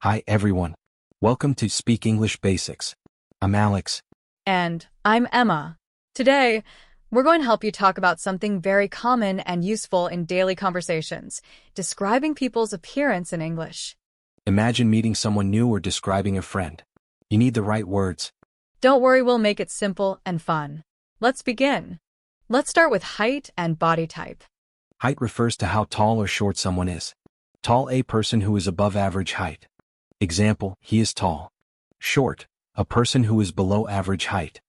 Hi everyone. Welcome to Speak English Basics. I'm Alex. And I'm Emma. Today, we're going to help you talk about something very common and useful in daily conversations, describing people's appearance in English. Imagine meeting someone new or describing a friend. You need the right words. Don't worry, we'll make it simple and fun. Let's begin. Let's start with height and body type. Height refers to how tall or short someone is. Tall, a person who is above average height. Example, he is tall. Short, a person who is below average height.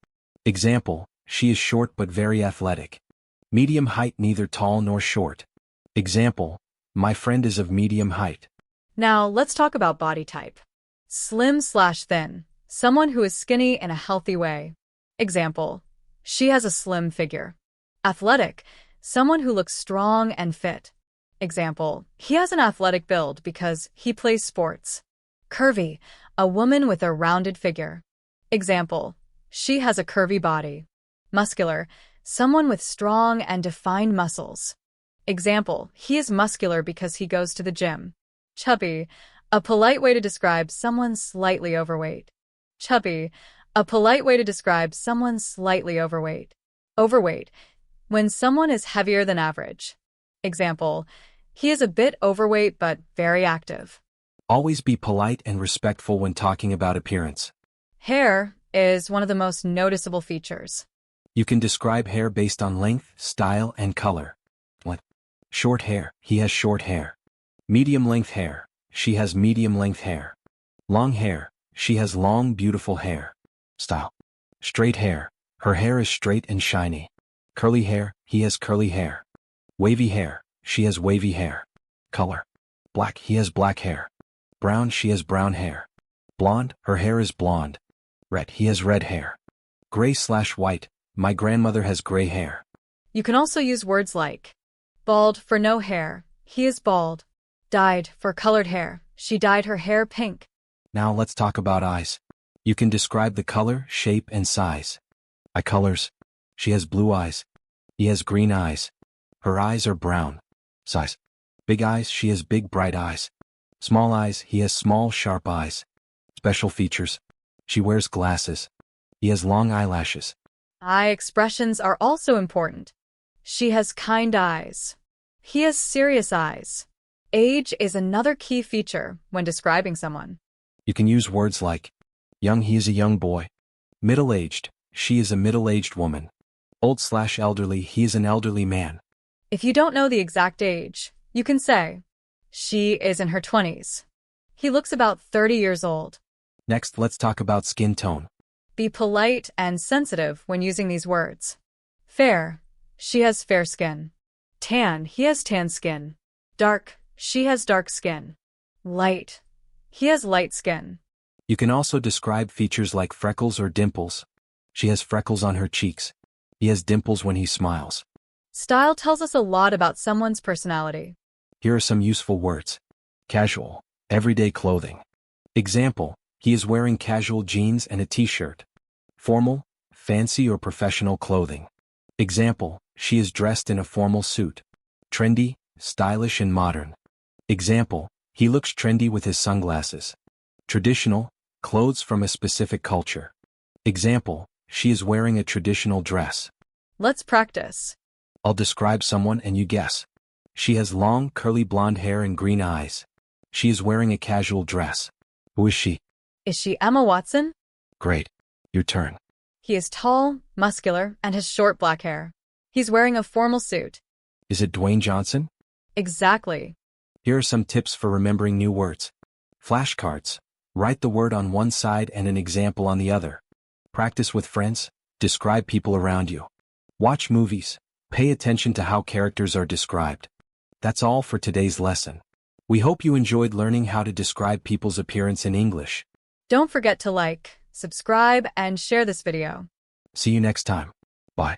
Example, she is short but very athletic. Medium height, neither tall nor short. Example, my friend is of medium height. Now, let's talk about body type. Slim/thin, someone who is skinny in a healthy way. Example, she has a slim figure. Athletic, someone who looks strong and fit. Example, he has an athletic build because he plays sports. Curvy, a woman with a rounded figure. Example, she has a curvy body. Muscular, someone with strong and defined muscles. Example, he is muscular because he goes to the gym. Chubby, a polite way to describe someone slightly overweight. Chubby, a polite way to describe someone slightly overweight. Overweight, when someone is heavier than average. Example, he is a bit overweight but very active. Always be polite and respectful when talking about appearance. Hair is one of the most noticeable features. You can describe hair based on length, style, and color. Like short hair, he has short hair. Medium length hair, she has medium length hair. Long hair, she has long, beautiful hair. Style. Straight hair, her hair is straight and shiny. Curly hair, he has curly hair. Wavy hair, she has wavy hair. Color. Black, he has black hair. Brown, she has brown hair. Blonde, her hair is blonde. Red, he has red hair. Gray/white, my grandmother has gray hair. You can also use words like bald for no hair, he is bald. Dyed for colored hair, she dyed her hair pink. Now let's talk about eyes. You can describe the color, shape, and size. Eye colors. She has blue eyes. He has green eyes. Her eyes are brown. Size. Big eyes, she has big, bright eyes. Small eyes, he has small, sharp eyes. Special features. She wears glasses. He has long eyelashes. Eye expressions are also important. She has kind eyes. He has serious eyes. Age is another key feature when describing someone. You can use words like young, he is a young boy. Middle-aged, she is a middle-aged woman. Old/elderly, he is an elderly man. If you don't know the exact age, you can say, she is in her 20s. He looks about 30 years old. Next, let's talk about skin tone. Be polite and sensitive when using these words. Fair, she has fair skin. Tan, he has tan skin. Dark, she has dark skin. Light, he has light skin. You can also describe features like freckles or dimples. She has freckles on her cheeks. He has dimples when he smiles. Style tells us a lot about someone's personality. Here are some useful words. Casual, everyday clothing. Example, he is wearing casual jeans and a t-shirt. Formal, fancy or professional clothing. Example, she is dressed in a formal suit. Trendy, stylish and modern. Example, he looks trendy with his sunglasses. Traditional, clothes from a specific culture. Example, she is wearing a traditional dress. Let's practice. I'll describe someone and you guess. She has long, curly blonde hair and green eyes. She is wearing a casual dress. Who is she? Is she Emma Watson? Great. Your turn. He is tall, muscular, and has short black hair. He's wearing a formal suit. Is it Dwayne Johnson? Exactly. Here are some tips for remembering new words. Flashcards. Write the word on one side and an example on the other. Practice with friends. Describe people around you. Watch movies. Pay attention to how characters are described. That's all for today's lesson. We hope you enjoyed learning how to describe people's appearance in English. Don't forget to like, subscribe, and share this video. See you next time. Bye.